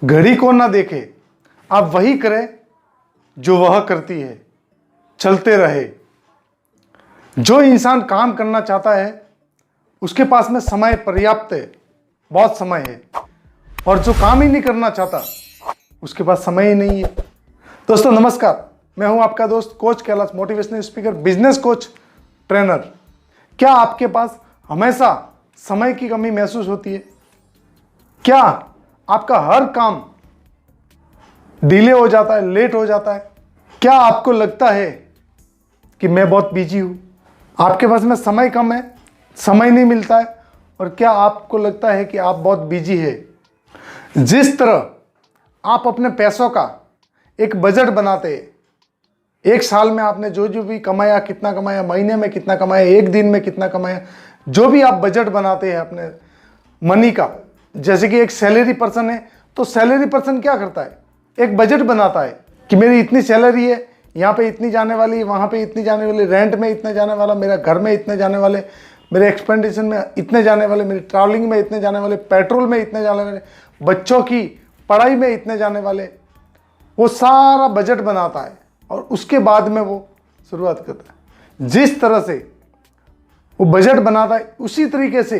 घड़ी को ना देखे, आप वही करें जो वह करती है, चलते रहे। जो इंसान काम करना चाहता है उसके पास में समय पर्याप्त है, बहुत समय है, और जो काम ही नहीं करना चाहता उसके पास समय ही नहीं है। दोस्तों नमस्कार, मैं हूं आपका दोस्त coach Kailash, motivational speaker, business coach, trainer. क्या आपके पास हमेशा समय की कमी महसूस होती है? क्या आपका हर काम डिले हो जाता है, लेट हो जाता है? क्या आपको लगता है कि मैं बहुत बिजी हूं, आपके पास में समय कम है, समय नहीं मिलता है? और क्या आपको लगता है कि आप बहुत बिजी है? जिस तरह आप अपने पैसों का एक बजट बनाते हैं, एक साल में आपने जो भी कमाया, कितना कमाया, महीने में कितना कमाया, एक दिन में कितना कमाया, जो भी आप बजट बनाते हैं अपने मनी का, जैसे कि एक सैलरी पर्सन है तो सैलरी पर्सन क्या करता है, एक बजट बनाता है कि मेरी इतनी सैलरी है, यहाँ पे इतनी जाने वाली, वहाँ पे इतनी जाने वाली, रेंट में इतने जाने वाला, मेरा घर में इतने जाने वाले, मेरे एक्सपेंडिचर में इतने जाने वाले, मेरी ट्रैवलिंग में इतने जाने वाले, पेट्रोल में इतने जाने वाले, बच्चों की पढ़ाई में इतने जाने वाले, वो सारा बजट बनाता है और उसके बाद में वो शुरुआत करता है। जिस तरह से वो बजट बनाता है उसी तरीके से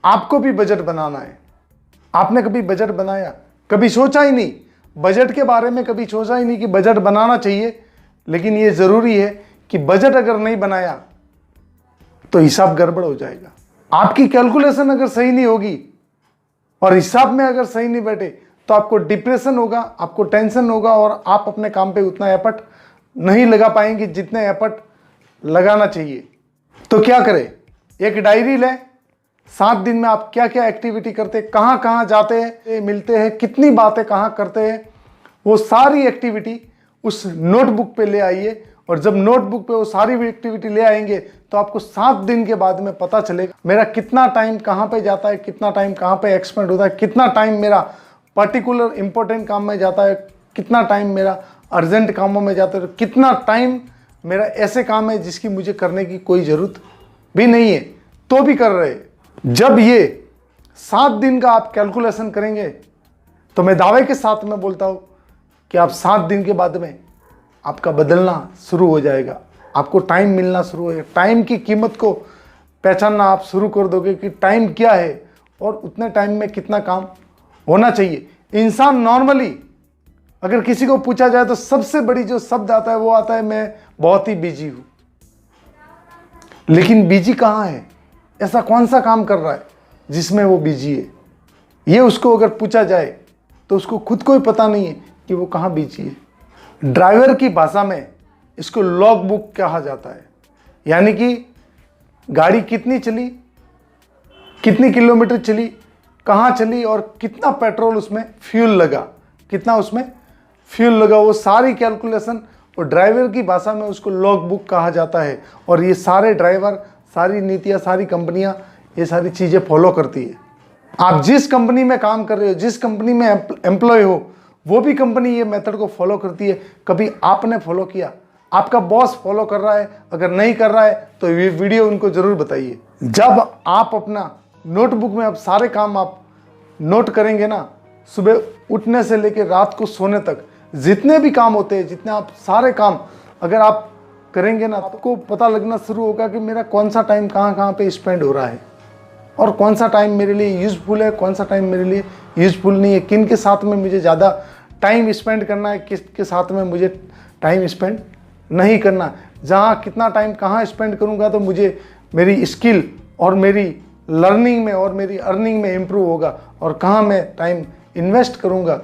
आपको भी बजट बनाना है। आपने कभी बजट बनाया? कभी सोचा ही नहीं बजट के बारे में, कभी सोचा ही नहीं कि बजट बनाना चाहिए। लेकिन ये जरूरी है कि बजट अगर नहीं बनाया तो हिसाब गड़बड़ हो जाएगा। आपकी कैलकुलेशन अगर सही नहीं होगी और हिसाब में अगर सही नहीं बैठे तो आपको डिप्रेशन होगा, आपको टेंशन होगा और आप अपने काम पे उतना एफर्ट नहीं लगा पाएंगे जितने एफर्ट लगाना चाहिए। तो क्या करें? एक डायरी लें, 7 दिन में आप क्या क्या एक्टिविटी करते हैं, कहाँ कहाँ जाते हैं, मिलते हैं, कितनी बातें कहाँ करते हैं, वो सारी एक्टिविटी उस नोटबुक पे ले आइए। और जब नोटबुक पे वो सारी एक्टिविटी ले आएंगे तो आपको 7 दिन के बाद में पता चलेगा मेरा कितना टाइम कहाँ पे जाता है, कितना टाइम कहाँ पे एक्सपेंड होता है, कितना टाइम मेरा पर्टिकुलर इंपॉर्टेंट काम में जाता है, कितना टाइम मेरा अर्जेंट कामों में जाता है, कितना टाइम मेरा ऐसे काम है जिसकी मुझे करने की कोई ज़रूरत भी नहीं है तो भी कर रहे। जब ये 7 दिन का आप कैलकुलेशन करेंगे तो मैं दावे के साथ में बोलता हूँ कि आप 7 दिन के बाद में आपका बदलना शुरू हो जाएगा, आपको टाइम मिलना शुरू हो जाएगा। टाइम की कीमत को पहचानना आप शुरू कर दोगे कि टाइम क्या है और उतने टाइम में कितना काम होना चाहिए। इंसान नॉर्मली अगर किसी को पूछा जाए तो सबसे बड़ी जो शब्द आता है वो आता है मैं बहुत ही बिजी हूँ। लेकिन बिजी कहाँ है? ऐसा कौन सा काम कर रहा है जिसमें वो बिजी है? ये उसको अगर पूछा जाए तो उसको खुद को ही पता नहीं है कि वो कहाँ बिजी है। ड्राइवर की भाषा में इसको लॉग बुक कहा जाता है, यानी कि गाड़ी कितनी चली, कितनी किलोमीटर चली, कहाँ चली और कितना पेट्रोल उसमें फ्यूल लगा, कितना उसमें फ्यूल लगा, वो सारी कैलकुलेशन और ड्राइवर की भाषा में उसको लॉग बुक कहा जाता है। और ये सारे ड्राइवर, सारी नीतियाँ, सारी कंपनियाँ ये सारी चीज़ें फॉलो करती है। आप जिस कंपनी में काम कर रहे हो, जिस कंपनी में एम्प्लॉय हो, वो भी कंपनी ये मेथड को फॉलो करती है। कभी आपने फॉलो किया? आपका बॉस फॉलो कर रहा है? अगर नहीं कर रहा है तो ये वीडियो उनको ज़रूर बताइए। जब आप अपना नोटबुक में अब सारे काम आप नोट करेंगे ना, सुबह उठने से लेकर रात को सोने तक जितने भी काम होते हैं, जितने आप सारे काम अगर आप करेंगे ना, आपको पता लगना शुरू होगा कि मेरा कौन सा टाइम कहाँ कहाँ पे स्पेंड हो रहा है और कौन सा टाइम मेरे लिए यूज़फुल है, कौन सा टाइम मेरे लिए यूज़फुल नहीं है, किन के साथ में मुझे ज़्यादा टाइम स्पेंड करना है, किसके साथ में मुझे टाइम स्पेंड नहीं करना। जहाँ कितना टाइम कहाँ स्पेंड करूँगा तो मुझे मेरी स्किल और मेरी लर्निंग में और मेरी अर्निंग में इम्प्रूव होगा, और कहाँ मैं टाइम इन्वेस्ट करूँगा,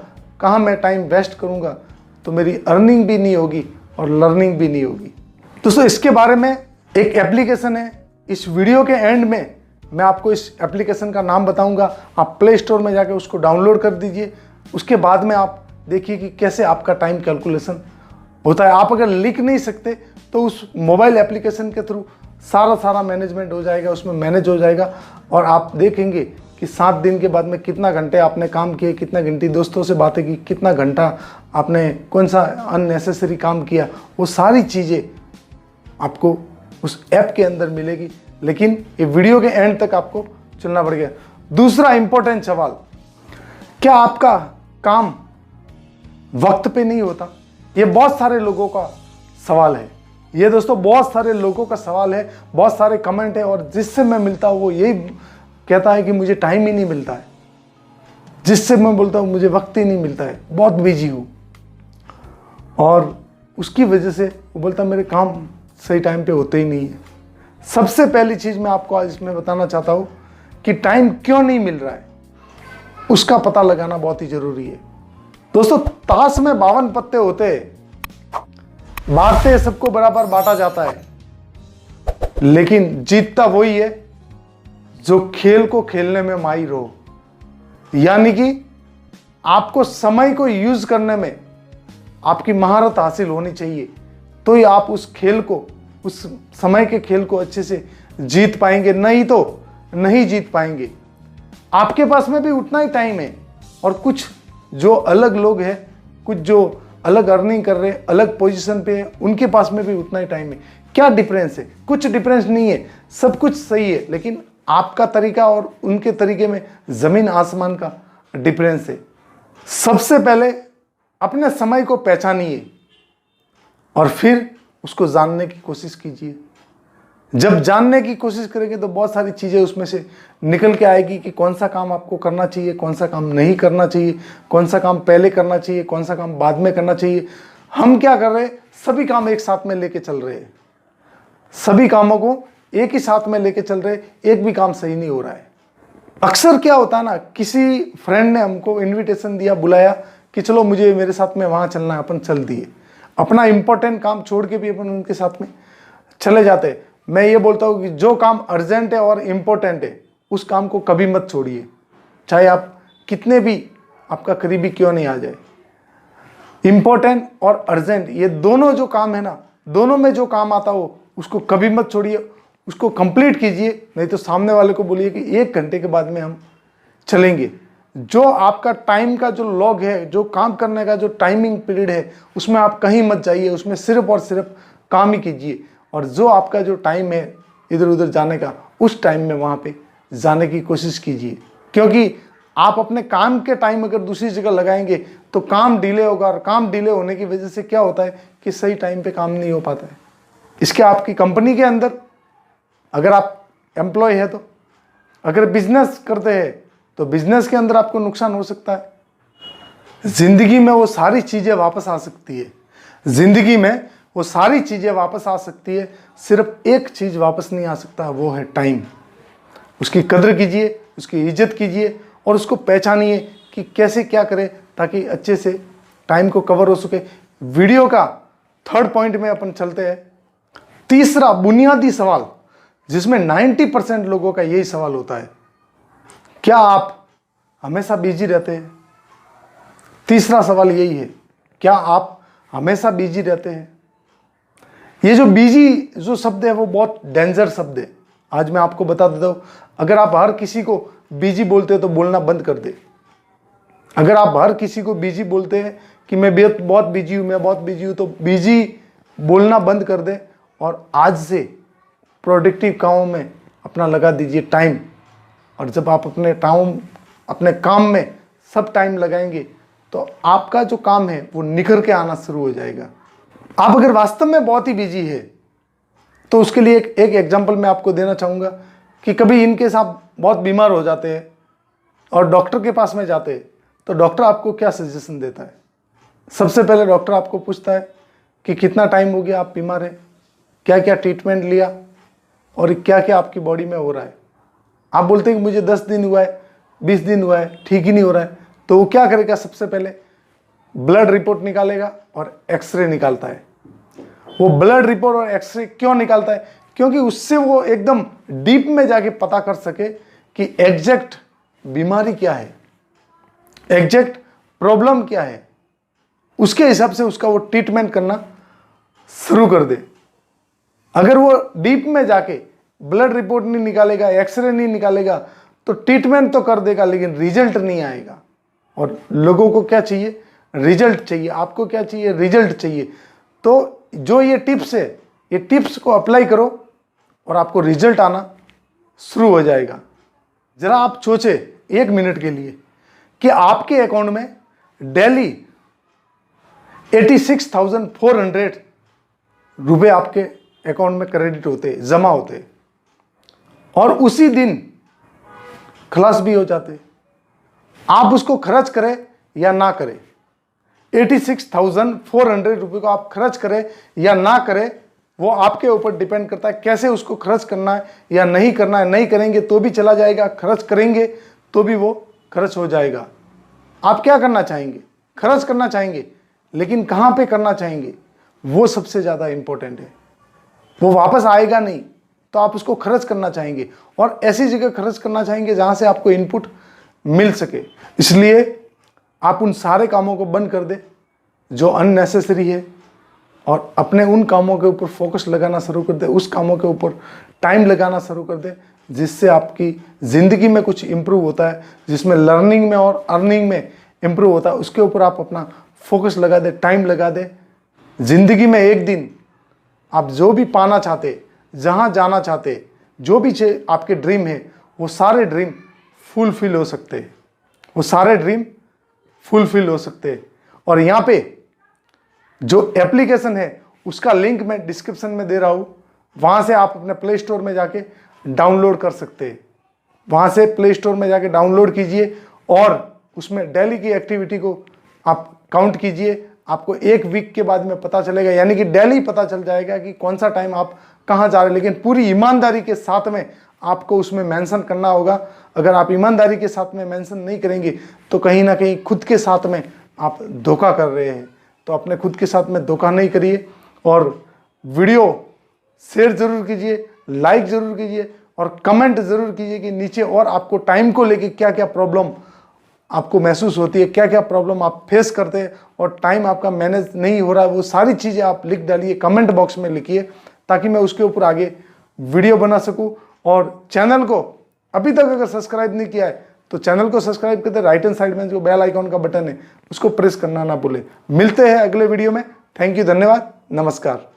कहाँ मैं टाइम वेस्ट करूँगा तो मेरी अर्निंग भी नहीं होगी और लर्निंग भी नहीं होगी। दोस्तों इसके बारे में एक एप्लीकेशन है, इस वीडियो के एंड में मैं आपको इस एप्लीकेशन का नाम बताऊंगा। आप प्ले स्टोर में जाके उसको डाउनलोड कर दीजिए। उसके बाद में आप देखिए कि कैसे आपका टाइम कैलकुलेशन होता है। आप अगर लिख नहीं सकते तो उस मोबाइल एप्लीकेशन के थ्रू सारा मैनेजमेंट हो जाएगा, उसमें मैनेज हो जाएगा और आप देखेंगे कि 7 दिन के बाद में कितना घंटे आपने काम किए, कितना घंटे दोस्तों से बातें की, कितना घंटा आपने कौन सा अननेसेसरी काम किया, वो सारी चीज़ें आपको उस ऐप के अंदर मिलेगी। लेकिन ये वीडियो के एंड तक आपको चलना पड़ेगा। दूसरा इंपॉर्टेंट सवाल, क्या आपका काम वक्त पे नहीं होता? ये बहुत सारे लोगों का सवाल है। ये दोस्तों बहुत सारे लोगों का सवाल है, बहुत सारे कमेंट है, और जिससे मैं मिलता हूँ वो यही कहता है कि मुझे टाइम ही नहीं मिलता है। जिससे मैं बोलता हूँ मुझे वक्त ही नहीं मिलता है, बहुत बिजी हूँ, और उसकी वजह से वो बोलता है मेरे काम सही टाइम पे होते ही नहीं है। सबसे पहली चीज़ मैं आपको आज इसमें बताना चाहता हूँ कि टाइम क्यों नहीं मिल रहा है, उसका पता लगाना बहुत ही ज़रूरी है। दोस्तों, ताश में 52 पत्ते होते हैं, बांटते सबको बराबर बांटा जाता है, लेकिन जीतता वही है जो खेल को खेलने में माहिर हो। यानी कि आपको समय को यूज करने में आपकी महारत हासिल होनी चाहिए, तो ही आप उस खेल को, उस समय के खेल को अच्छे से जीत पाएंगे, नहीं तो नहीं जीत पाएंगे। आपके पास में भी उतना ही टाइम है, और कुछ जो अलग लोग हैं, कुछ जो अलग अर्निंग कर रहे हैं, अलग पोजीशन पे है, उनके पास में भी उतना ही टाइम है। क्या डिफरेंस है? कुछ डिफरेंस नहीं है, सब कुछ सही है, लेकिन आपका तरीका और उनके तरीके में जमीन आसमान का डिफरेंस है। सबसे पहले अपने समय को पहचानिए और फिर उसको जानने की कोशिश कीजिए। जब जानने की कोशिश करेंगे तो बहुत सारी चीज़ें उसमें से निकल के आएगी कि कौन सा काम आपको करना चाहिए, कौन सा काम नहीं करना चाहिए, कौन सा काम पहले करना चाहिए, कौन सा काम बाद में करना चाहिए। हम क्या कर रहे हैं, सभी काम एक साथ में लेके चल रहे हैं, सभी कामों को एक ही साथ में लेके चल रहे हैं, एक भी काम सही नहीं हो रहा है। अक्सर क्या होता है ना, किसी फ्रेंड ने हमको इन्विटेशन दिया, बुलाया कि चलो मुझे मेरे साथ में वहाँ चलना है, अपन चल दिए, अपना इंपॉर्टेंट काम छोड़ के भी अपन उनके साथ में चले जाते। मैं ये बोलता हूँ कि जो काम अर्जेंट है और इम्पोर्टेंट है, उस काम को कभी मत छोड़िए, चाहे आप कितने भी आपका करीबी क्यों नहीं आ जाए। इम्पोर्टेंट और अर्जेंट, ये दोनों जो काम है ना, दोनों में जो काम आता हो उसको कभी मत छोड़िए, उसको कंप्लीट कीजिए, नहीं तो सामने वाले को बोलिए कि 1 घंटे के बाद में हम चलेंगे। जो आपका टाइम का जो लॉग है, जो काम करने का जो टाइमिंग पीरियड है, उसमें आप कहीं मत जाइए, उसमें सिर्फ और सिर्फ काम ही कीजिए। और जो आपका जो टाइम है इधर उधर जाने का, उस टाइम में वहाँ पे जाने की कोशिश कीजिए, क्योंकि आप अपने काम के टाइम अगर दूसरी जगह लगाएंगे तो काम डिले होगा, और काम डिले होने की वजह से क्या होता है कि सही टाइम पे काम नहीं हो पाता है। इसके आपकी कंपनी के अंदर अगर आप एम्प्लॉय है, तो अगर बिजनेस करते हैं तो बिजनेस के अंदर आपको नुकसान हो सकता है। जिंदगी में वो सारी चीज़ें वापस आ सकती है, जिंदगी में वो सारी चीज़ें वापस आ सकती है, सिर्फ एक चीज़ वापस नहीं आ सकता, वो है टाइम। उसकी कदर कीजिए, उसकी इज्जत कीजिए, और उसको पहचानिए कि कैसे क्या करें ताकि अच्छे से टाइम को कवर हो सके। वीडियो का 3rd पॉइंट में अपन चलते हैं। तीसरा बुनियादी सवाल, जिसमें 90% लोगों का यही सवाल होता है, क्या आप हमेशा बिजी रहते हैं? तीसरा सवाल यही है, क्या आप हमेशा बिजी रहते हैं? ये जो बिजी जो शब्द है वो बहुत डेंजर शब्द है। आज मैं आपको बता देता हूँ, अगर आप हर किसी को बिजी बोलते हैं तो बोलना बंद कर दे। अगर आप हर किसी को बिजी बोलते हैं कि मैं बहुत बिजी हूँ, मैं बहुत बिजी हूँ, तो बिजी बोलना बंद कर दे, और आज से प्रोडक्टिव कामों में अपना लगा दीजिए टाइम। और जब आप अपने काम में सब टाइम लगाएंगे तो आपका जो काम है वो निखर के आना शुरू हो जाएगा। आप अगर वास्तव में बहुत ही बिजी है तो उसके लिए एक एग्जांपल मैं आपको देना चाहूँगा कि कभी इनके साथ बहुत बीमार हो जाते हैं और डॉक्टर के पास में जाते हैं, तो डॉक्टर आपको क्या सजेशन देता है? सबसे पहले डॉक्टर आपको पूछता है कि कितना टाइम हो गया आप बीमार हैं, क्या क्या ट्रीटमेंट लिया, और क्या क्या आपकी बॉडी में हो रहा है। आप बोलते हैं कि मुझे 10 दिन हुआ है, 20 दिन हुआ है, ठीक ही नहीं हो रहा है, तो वो क्या करेगा? सबसे पहले ब्लड रिपोर्ट निकालेगा और एक्सरे निकालता है। वो ब्लड रिपोर्ट और एक्सरे क्यों निकालता है? क्योंकि उससे वो एकदम डीप में जाके पता कर सके कि एग्जैक्ट बीमारी क्या है, एग्जैक्ट प्रॉब्लम क्या है, उसके हिसाब से उसका वो ट्रीटमेंट करना शुरू कर दे। अगर वो डीप में जाके ब्लड रिपोर्ट नहीं निकालेगा, एक्सरे नहीं निकालेगा, तो ट्रीटमेंट तो कर देगा लेकिन रिजल्ट नहीं आएगा। और लोगों को क्या चाहिए? रिजल्ट चाहिए। आपको क्या चाहिए? रिजल्ट चाहिए। तो जो ये टिप्स है, ये टिप्स को अप्लाई करो और आपको रिजल्ट आना शुरू हो जाएगा। जरा आप सोचे 1 मिनट के लिए कि आपके अकाउंट में डेली 86,400 रुपये आपके अकाउंट में क्रेडिट होते, जमा होते, और उसी दिन खलास भी हो जाते। आप उसको खर्च करें या ना करें, 86,400 रुपये को आप खर्च करें या ना करें, वो आपके ऊपर डिपेंड करता है कैसे उसको खर्च करना है या नहीं करना है। नहीं करेंगे तो भी चला जाएगा, खर्च करेंगे तो भी वो खर्च हो जाएगा। आप क्या करना चाहेंगे? खर्च करना चाहेंगे, लेकिन कहाँ पे करना चाहेंगे, वो सबसे ज़्यादा इंपॉर्टेंट है। वो वापस आएगा नहीं, तो आप उसको खर्च करना चाहेंगे, और ऐसी जगह खर्च करना चाहेंगे जहाँ से आपको इनपुट मिल सके। इसलिए आप उन सारे कामों को बंद कर दे जो अननेसेसरी है, और अपने उन कामों के ऊपर फोकस लगाना शुरू कर दे, उस कामों के ऊपर टाइम लगाना शुरू कर दे जिससे आपकी ज़िंदगी में कुछ इम्प्रूव होता है, जिसमें लर्निंग में और अर्निंग में इम्प्रूव होता है। उसके ऊपर आप अपना फोकस लगा दे, टाइम लगा दे। ज़िंदगी में एक दिन आप जो भी पाना चाहते, जहाँ जाना चाहते, जो भी आपके ड्रीम है, वो सारे ड्रीम फुलफिल हो सकते हैं, वो सारे ड्रीम फुलफिल हो सकते हैं। और यहाँ पे जो एप्लीकेशन है उसका लिंक मैं डिस्क्रिप्शन में दे रहा हूँ, वहाँ से आप अपने प्ले स्टोर में जाके डाउनलोड कर सकते हैं। वहाँ से प्ले स्टोर में जाके डाउनलोड कीजिए और उसमें डेली की एक्टिविटी को आप काउंट कीजिए। आपको एक वीक के बाद में पता चलेगा, यानी कि डेली पता चल जाएगा कि कौन सा टाइम आप कहाँ जा रहे हैं। लेकिन पूरी ईमानदारी के साथ में आपको उसमें मेंशन करना होगा। अगर आप ईमानदारी के साथ में मेंशन नहीं करेंगे तो कहीं ना कहीं खुद के साथ में आप धोखा कर रहे हैं। तो अपने खुद के साथ में धोखा नहीं करिए, और वीडियो शेयर ज़रूर कीजिए, लाइक ज़रूर कीजिए, और कमेंट ज़रूर कीजिए कि नीचे और आपको टाइम को लेके क्या क्या प्रॉब्लम आपको महसूस होती है, क्या क्या प्रॉब्लम आप फेस करते हैं, और टाइम आपका मैनेज नहीं हो रहा है, वो सारी चीज़ें आप लिख डालिए, कमेंट बॉक्स में लिखिए, ताकि मैं उसके ऊपर आगे वीडियो बना सकूं। और चैनल को अभी तक अगर सब्सक्राइब नहीं किया है तो चैनल को सब्सक्राइब करते, राइट हैंड साइड में जो बेल आइकॉन का बटन है उसको प्रेस करना ना भूले। मिलते हैं अगले वीडियो में। थैंक यू, धन्यवाद, नमस्कार।